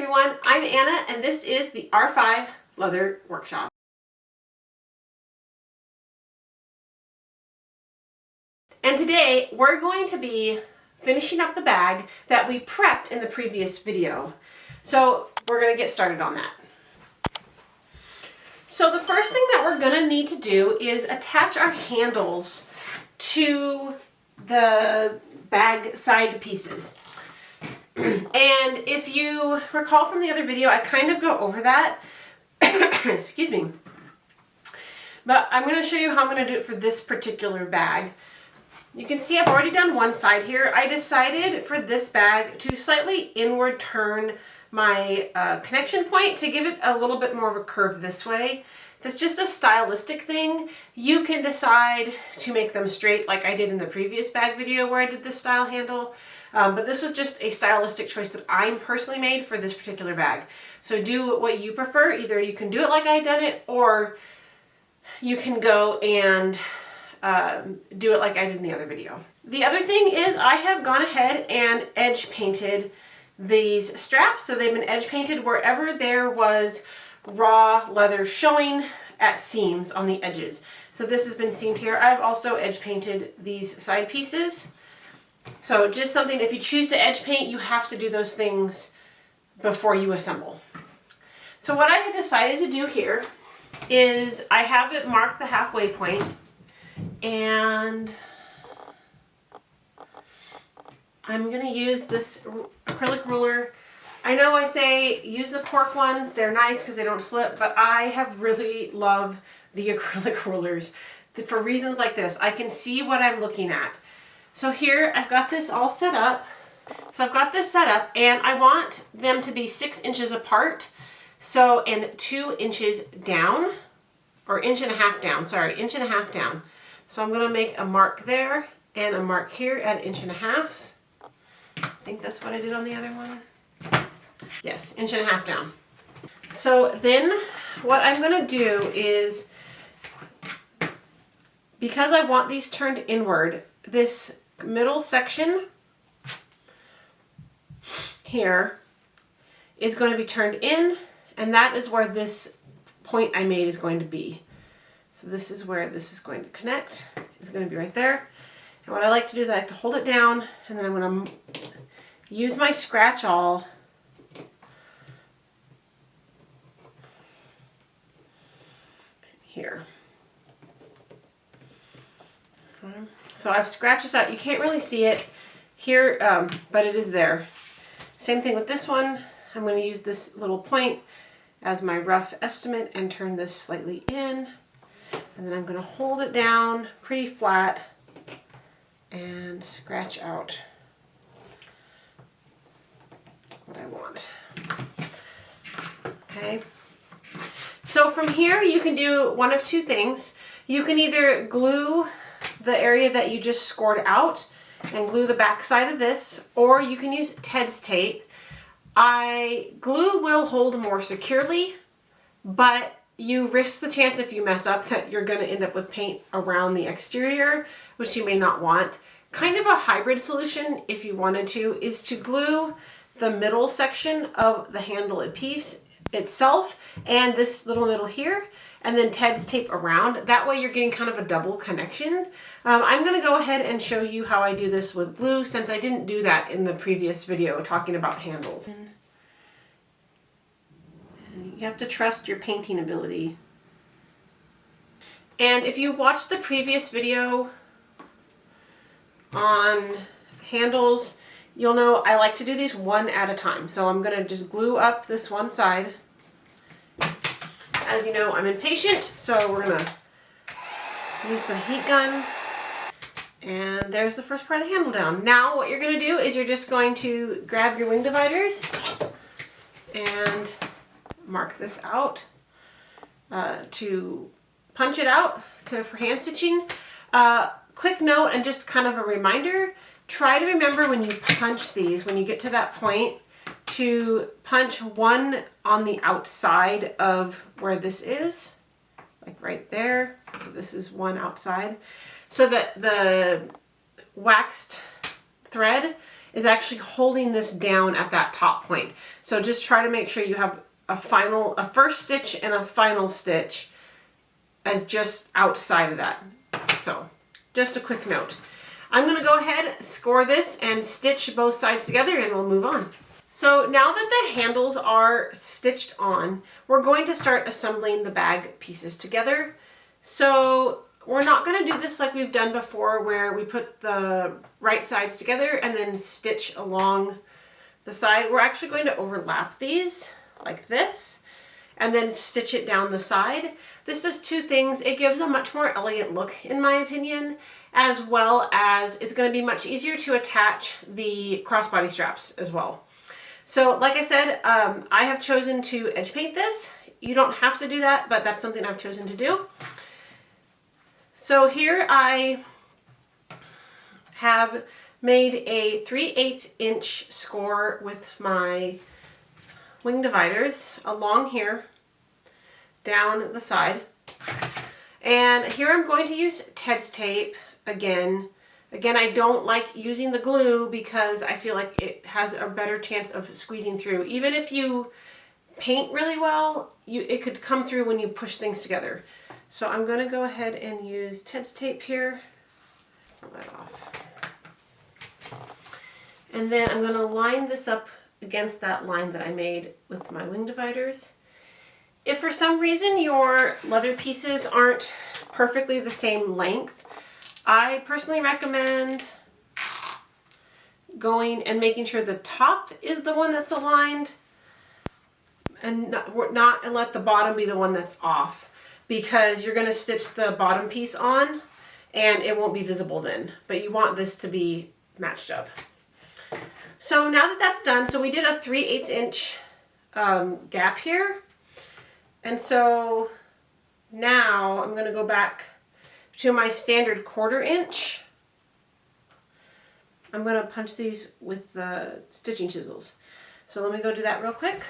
everyone, I'm Anna and this is the R5 Leather Workshop. And today we're going to be finishing up the bag that we prepped in the previous video. So we're going to get started on that. So the first thing that we're going to need to do is attach our handles to the bag side pieces. And if you recall from the other video, I kind of go over that. Excuse me. But I'm going to show you how I'm going to do it for this particular bag. You can see I've already done one side here. I decided for this bag to slightly inward turn my connection point to give it a little bit more of a curve this way. That's just a stylistic thing. You can decide to make them straight like I did in the previous bag video where I did this style handle. But this was just a stylistic choice that I personally made for this particular bag. So do what you prefer. Either you can do it like I done it, or you can go and do it like I did in the other video. The other thing is I have gone ahead and edge painted these straps. So they've been edge painted wherever there was raw leather showing at seams on the edges. So this has been seamed here. I've also edge painted these side pieces. So just something, if you choose to edge paint, you have to do those things before you assemble. So what I had decided to do here is I have it marked the halfway point, and I'm going to use this acrylic ruler. I know I say use the cork ones, they're nice because they don't slip, but I have really loved the acrylic rulers for reasons like this. I can see what I'm looking at. So here I've got this all set up. So I've got this set up and I want them to be 6 inches apart. So, and 2 inches down, or inch and a half down, sorry, inch and a half down. So I'm gonna make a mark there and a mark here at 1.5 inches. I think that's what I did on the other one. Yes, 1.5 inches down. So then what I'm gonna do is, because I want these turned inward, this middle section here is going to be turned in, and that is where this point I made is going to be. So this is where this is going to connect. It's going to be right there. And what I like to do is I like to hold it down, and then I'm going to use my scratch awl here. So I've scratched this out. You can't really see it here, but it is there. Same thing with this one. I'm going to use this little point as my rough estimate and turn this slightly in. And then I'm going to hold it down pretty flat and scratch out what I want. Okay. So from here you can do one of two things. You can either glue the area that you just scored out and glue the back side of this, or you can use Ted's tape. Glue will hold more securely, but you risk the chance if you mess up that you're going to end up with paint around the exterior, which you may not want. Kind of a hybrid solution, if you wanted to, is to glue the middle section of the handle piece itself and this little middle here, and then Ted's tape around. That way you're getting kind of a double connection. I'm going to go ahead and show you how I do this with glue, since I didn't do that in the previous video talking about handles. And you have to trust your painting ability. And if you watched the previous video on handles, you'll know I like to do these one at a time. So I'm going to just glue up this one side. As you know, I'm impatient, so we're going to use the heat gun. And there's the first part of the handle down. Now what you're going to do is you're just going to grab your wing dividers and mark this out to punch it out for hand stitching. Quick note and just kind of a reminder, try to remember when you punch these, when you get to that point, to punch one on the outside of where this is, like right there. So this is one outside, so that the waxed thread is actually holding this down at that top point. So just try to make sure you have a first stitch and a final stitch as just outside of that. So just a quick note. I'm going to go ahead, score this, and stitch both sides together, and we'll move on. So now that the handles are stitched on, we're going to start assembling the bag pieces together. So we're not going to do this like we've done before, where we put the right sides together and then stitch along the side. We're actually going to overlap these like this and then stitch it down the side. This does two things. It gives a much more elegant look, in my opinion, as well as it's going to be much easier to attach the crossbody straps as well. So like I said, I have chosen to edge paint this. You don't have to do that, but that's something I've chosen to do. So here I have made a 3/8 inch score with my wing dividers along here, down the side. And here I'm going to use Ted's tape again. Again, I don't like using the glue because I feel like it has a better chance of squeezing through. Even if you paint really well, it could come through when you push things together. So I'm going to go ahead and use Ted's tape here. Pull that off. And then I'm going to line this up against that line that I made with my wing dividers. If for some reason your leather pieces aren't perfectly the same length, I personally recommend going and making sure the top is the one that's aligned and not let the bottom be the one that's off, because you're going to stitch the bottom piece on and it won't be visible then, but you want this to be matched up. So now that that's done, so we did a 3/8 inch gap here. And so now I'm going to go back to my standard 1/4 inch. I'm going to punch these with the stitching chisels. So let me go do that real quick.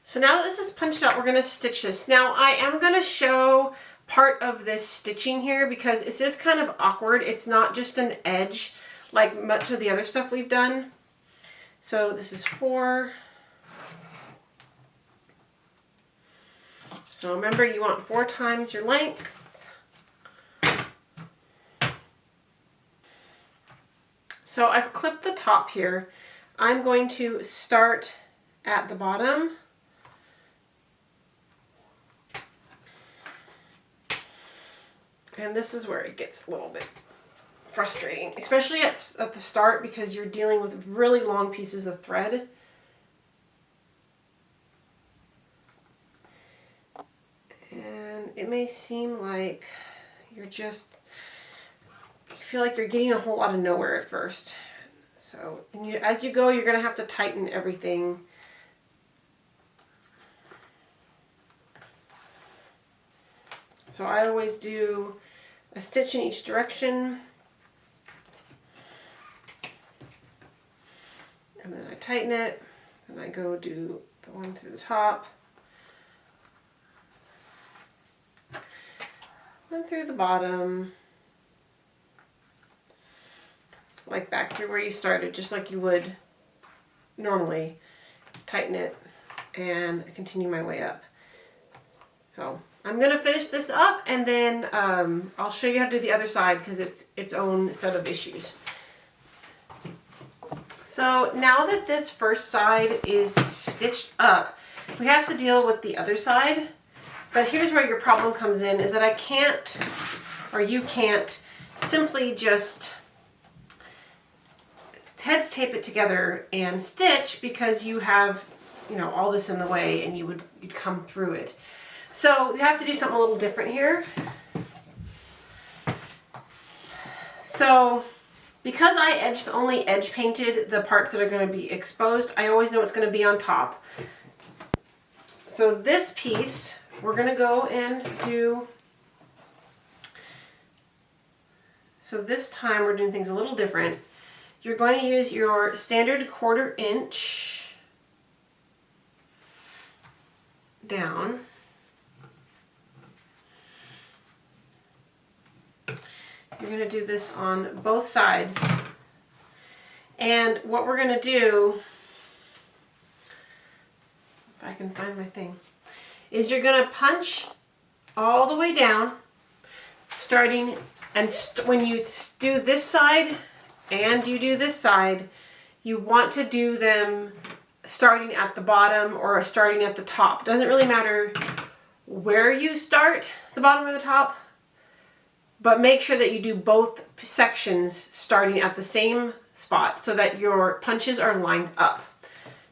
So now that this is punched out, we're going to stitch this. Now I am going to show part of this stitching here because it's just kind of awkward. It's not just an edge like much of the other stuff we've done. So this is 4. So remember, you want 4 times your length. So I've clipped the top here. I'm going to start at the bottom. And this is where it gets a little bit frustrating, especially at the start, because you're dealing with really long pieces of thread. And it may seem like you feel like you're getting a whole lot of nowhere at first. So as you go, you're going to have to tighten everything. So I always do a stitch in each direction. And then I tighten it, and I go do the one through the top, one through the bottom, like back through where you started, just like you would normally. Tighten it, and I continue my way up. So I'm going to finish this up, and then I'll show you how to do the other side because it's its own set of issues. So now that this first side is stitched up, we have to deal with the other side. But here's where your problem comes in, is that I can't, or you can't, simply just Ted's tape it together and stitch, because you have, all this in the way and you'd come through it. So you have to do something a little different here. So because I only edge painted the parts that are going to be exposed, I always know it's going to be on top. So this piece, we're going to go and do, so this time we're doing things a little different. You're going to use your standard 1/4 inch down. You're going to do this on both sides. And what we're going to do, if I can find my thing, is you're going to punch all the way down, starting, and when you do this side and you do this side, you want to do them starting at the bottom or starting at the top. Doesn't really matter where you start, the bottom or the top, but make sure that you do both sections starting at the same spot so that your punches are lined up.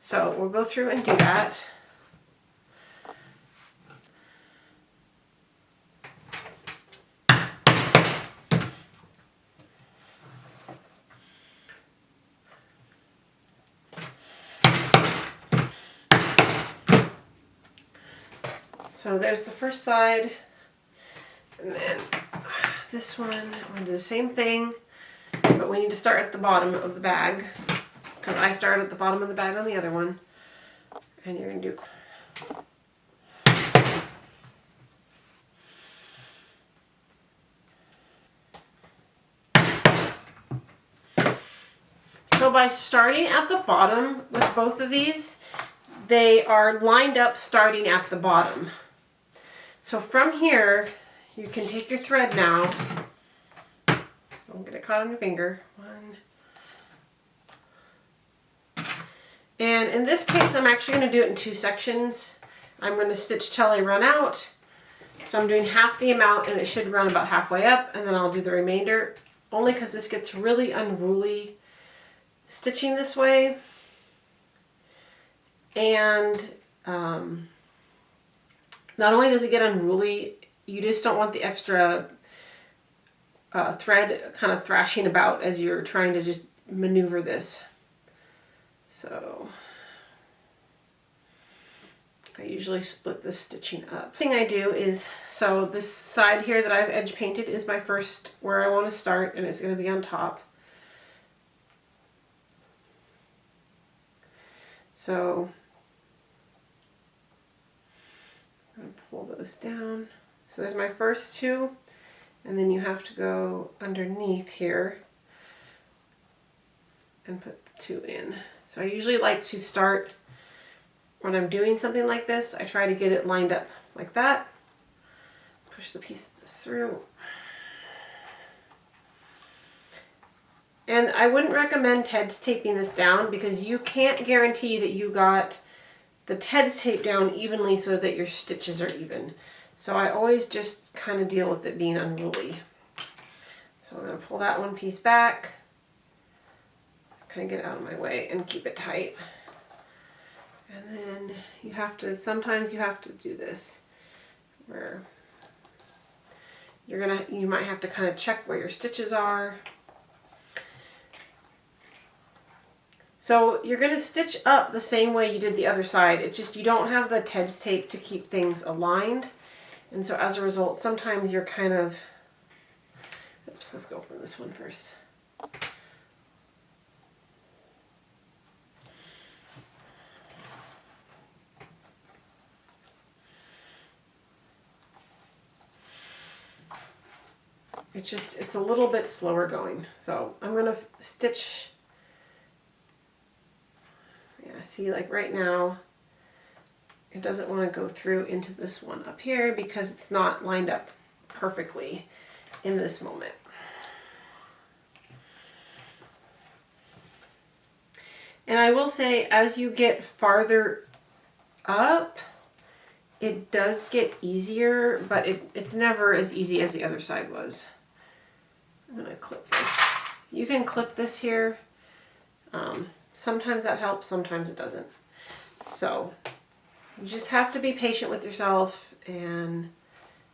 So we'll go through and do that. So there's the first side, and then this one, I'm going to do the same thing, but we need to start at the bottom of the bag, because I started at the bottom of the bag on the other one, and you're going to do... So by starting at the bottom with both of these, they are lined up starting at the bottom. So from here, you can take your thread now. Don't get it caught on your finger. One. And in this case, I'm actually going to do it in 2 sections. I'm going to stitch till I run out. So I'm doing half the amount, and it should run about halfway up, and then I'll do the remainder, only because this gets really unruly stitching this way. And not only does it get unruly, you just don't want the extra thread kind of thrashing about as you're trying to just maneuver this. So I usually split this stitching up. The thing I do is, so this side here that I've edge painted is my first where I want to start, and it's going to be on top. So I'm going to pull those down. So there's my first 2, and then you have to go underneath here and put the 2 in. So I usually like to start, when I'm doing something like this, I try to get it lined up like that. Push the piece through. And I wouldn't recommend TEDS taping this down, because you can't guarantee that you got the TEDS tape down evenly so that your stitches are even. So I always just kind of deal with it being unruly. So I'm going to pull that one piece back, kind of get it out of my way and keep it tight. And then you have to, sometimes you have to do this where you might have to kind of check where your stitches are. So you're going to stitch up the same way you did the other side. It's just you don't have the TEDS tape to keep things aligned. And so as a result, sometimes you're kind of, oops, let's go from this one first. It's a little bit slower going. So I'm going to stitch. Yeah, see, like right now, it doesn't want to go through into this one up here because it's not lined up perfectly in this moment. And I will say, as you get farther up, it does get easier, but it's never as easy as the other side was. I'm going to clip this. You can clip this here. Sometimes that helps, sometimes it doesn't. So you just have to be patient with yourself and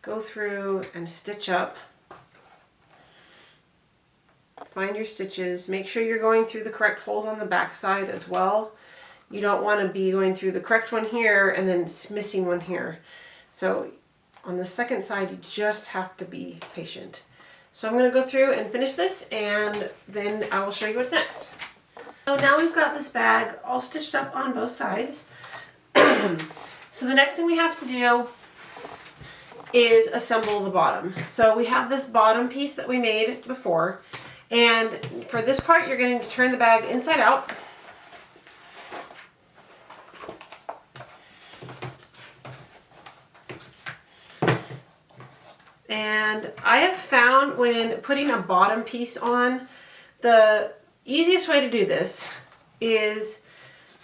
go through and stitch up. Find your stitches. Make sure you're going through the correct holes on the back side as well. You don't want to be going through the correct one here and then missing one here. So on the second side, you just have to be patient. So I'm going to go through and finish this, and then I will show you what's next. So now we've got this bag all stitched up on both sides. So the next thing we have to do is assemble the bottom. So we have this bottom piece that we made before, and for this part you're going to turn the bag inside out. And I have found when putting a bottom piece on, the easiest way to do this is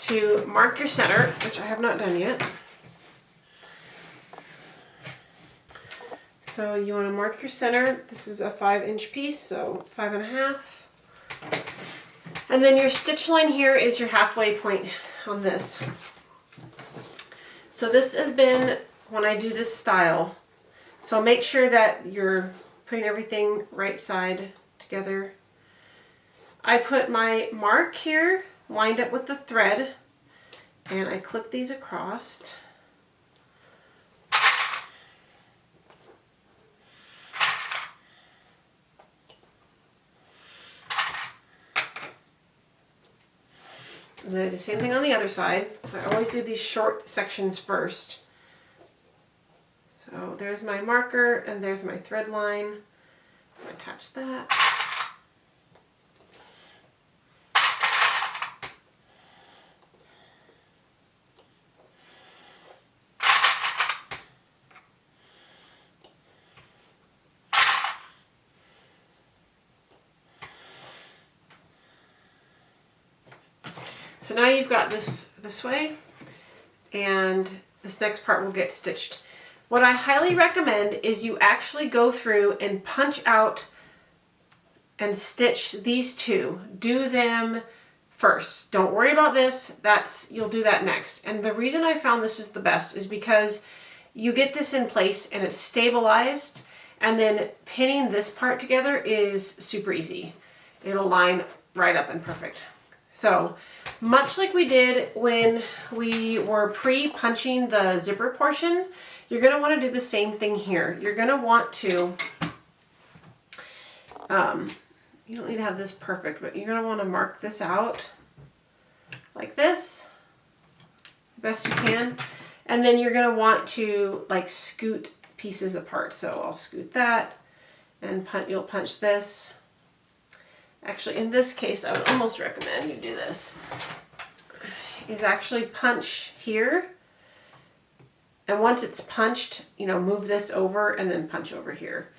to mark your center, which I have not done yet. So you want to mark your center. This is a 5-inch piece, so 5.5. And then your stitch line here is your halfway point on this. So this has been when I do this style. So make sure that you're putting everything right side together. I put my mark here lined up with the thread, and I clip these across. And then I do the same thing on the other side. So I always do these short sections first. So there's my marker and there's my thread line. I'll attach that. So now you've got this way, and this next part will get stitched. What I highly recommend is you actually go through and punch out and stitch these two. Do them first. Don't worry about this. You'll do that next. And the reason I found this is the best is because you get this in place and it's stabilized, and then pinning this part together is super easy. It'll line right up and perfect. So much like we did when we were pre-punching the zipper portion, you're going to want to do the same thing here. You're going to want to, you don't need to have this perfect, but you're going to want to mark this out like this, best you can. And then you're going to want to like scoot pieces apart. So I'll scoot that and you'll punch this. Actually, in this case, I would almost recommend you do this. Is actually punch here. And once it's punched, move this over and then punch over here.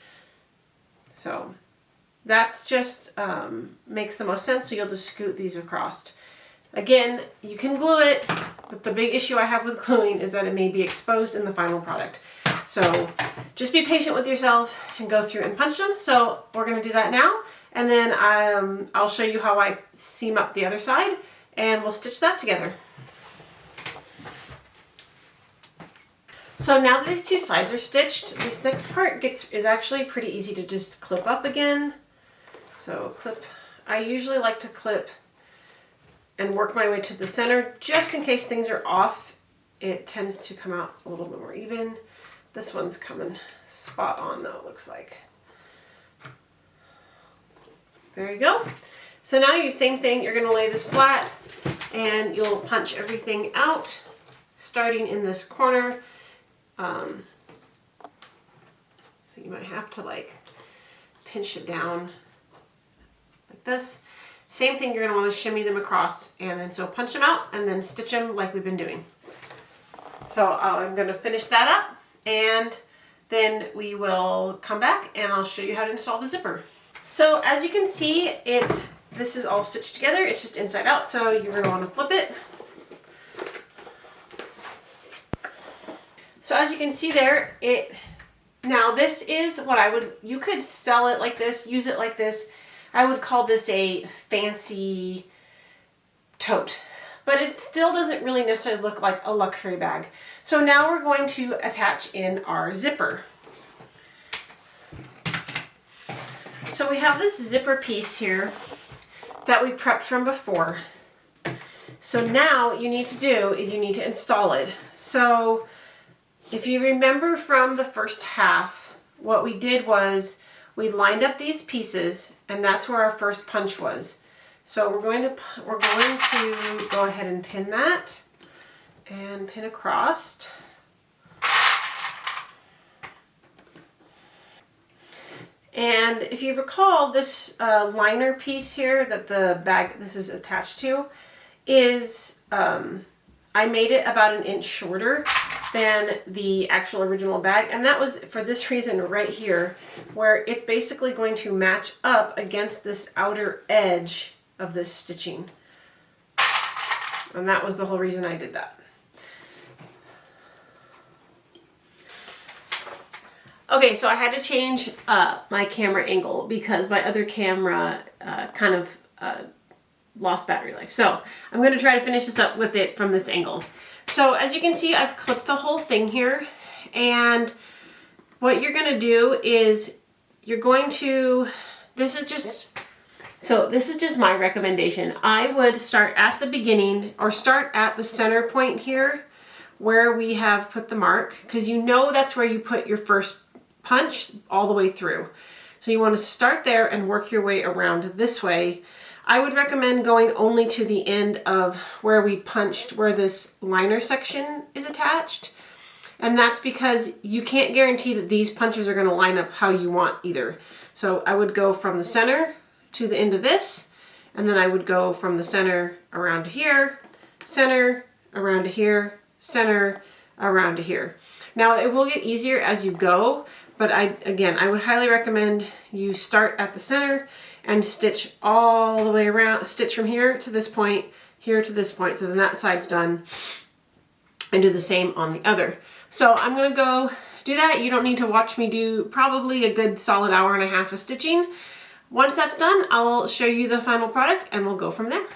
So that's just makes the most sense. So you'll just scoot these across. Again, you can glue it, but the big issue I have with gluing is that it may be exposed in the final product. So just be patient with yourself and go through and punch them. So we're going to do that now. And then I'll show you how I seam up the other side, and we'll stitch that together. So now that these two sides are stitched, this next part is actually pretty easy to just clip up again. So clip, I usually like to clip and work my way to the center just in case things are off. It tends to come out a little bit more even. This one's coming spot on though, it looks like. There you go. So now you same thing, you're going to lay this flat and you'll punch everything out starting in this corner. So you might have to like pinch it down like this. Same thing, you're going to want to shimmy them across, and then so punch them out and then stitch them like we've been doing. So I'm going to finish that up, and then we will come back and I'll show you how to install the zipper. So as you can see, this is all stitched together. It's just inside out, so you're going to want to flip it. So as you can see there, now this is what you could sell it like this, use it like this. I would call this a fancy tote, but it still doesn't really necessarily look like a luxury bag. So now we're going to attach in our zipper. So we have this zipper piece here that we prepped from before. So now you need to do is you need to install it. So if you remember from the first half, what we did was we lined up these pieces, and that's where our first punch was. So we're going to go ahead and pin that and pin across. And if you recall, this liner piece here that the bag, this is attached to, is, I made it about an inch shorter than the actual original bag. And that was for this reason right here, where it's basically going to match up against this outer edge of this stitching. And that was the whole reason I did that. Okay, so I had to change my camera angle because my other camera kind of lost battery life. So I'm going to try to finish this up with it from this angle. So as you can see, I've clipped the whole thing here. And what you're going to do is you're going to, this is just my recommendation. I would start at the beginning or start at the center point here where we have put the mark, because you know that's where you put your first punch all the way through. So you want to start there and work your way around this way. I would recommend going only to the end of where we punched, where this liner section is attached. And that's because you can't guarantee that these punches are going to line up how you want either. So I would go from the center to the end of this, and then I would go from the center around to here, center, around to here, center, around to here. Now it will get easier as you go, but I would highly recommend you start at the center and stitch all the way around, stitch from here to this point, here to this point, so then that side's done, and do the same on the other. So I'm gonna go do that. You don't need to watch me do probably a good solid hour and a half of stitching. Once that's done, I'll show you the final product and we'll go from there.